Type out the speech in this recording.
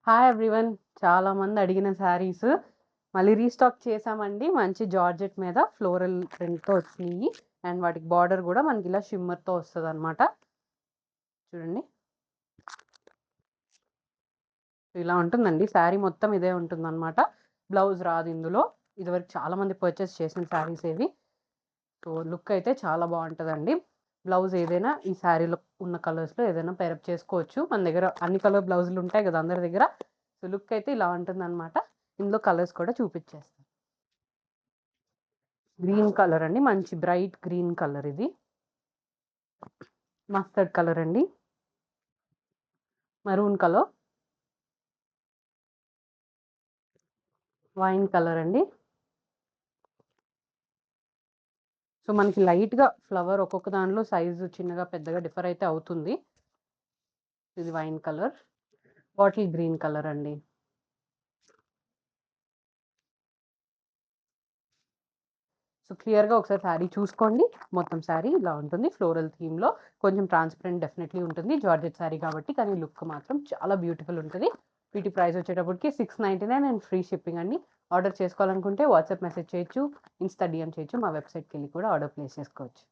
Hi everyone. చాలా మంది అడిగిన శారీస్ మళ్ళీ రీస్టాక్ చేసామండి. మంచి జార్జెట్ మీద ఫ్లోరల్ ప్రింట్‌తో వచ్చినియి. అండ్ వాటికి బార్డర్ గూడా మనకి ఇలా షిమ్మర్‌తో వస్తదనమాట. చూడండి. ఇలా ఉంటుందండి. శారీ మొత్తం ఇదే ఉంటుందనమాట. బ్లౌజ్ రాదు ఇందులో. ఇదివరకు చాలా మంది పర్చేస్ చేసిన శారీస్ ఇవి. సో, లుక్ అయితే చాలా బావుంటదండి. బ్లౌజ్ ఏదైనా ఈ శారీలో ఉన్న కలర్స్‌లో ఏదైనా పేరప్ చేసుకోవచ్చు. మన దగ్గర అన్ని కలర్ బ్లౌజులు ఉంటాయి గదా! అందరి దగ్గర. సో, లుక్ అయితే ఇలా ఉంటుందనమాట. ఇందులో కలర్స్ కూడా చూపిచ్చేస్తా. గ్రీన్ కలర్ అండి. మంచి బ్రైట్ గ్రీన్ కలర్ ఇది. మస్టర్డ్ కలర్ అండి. Maroon colour. వైన్ కలర్ అండి. సో, మనకి లైట్‌గా ఫ్లవర్ ఒక్కొక్క దానిలో సైజు చిన్నగా, పెద్దగా డిఫర్ అయితే అవుతుంది. ఇది wine colour. Bottle green colour అండి. సో, క్లియర్‌గా ఒకసారి శారీ చూసుకోండి. మొత్తం శారీ ఇలా ఉంటుంది. ఫ్లోరల్ థీమ్‌లో కొంచెం ట్రాన్స్‌పరెంట్ డెఫినెట్‌లీ ఉంటుంది. జార్జెట్ శారీ కాబట్టి. కానీ లుక్ మాత్రం చాలా బ్యూటిఫుల్ ఉంటది. వీటి ప్రైస్ వచ్చేటప్పటికి 699 అండ్ ఫ్రీ షిప్పింగ్ అండి. ఆర్డర్ చేసుకోవాలనుకుంటే వాట్సాప్ మెసేజ్ చేయొచ్చు. ఇన్‌స్టా డీఎం చేయొచ్చు. మా వెబ్‌సైట్‌కెళ్ళి కూడా ఆర్డర్ ప్లేస్ చేసుకోవచ్చు.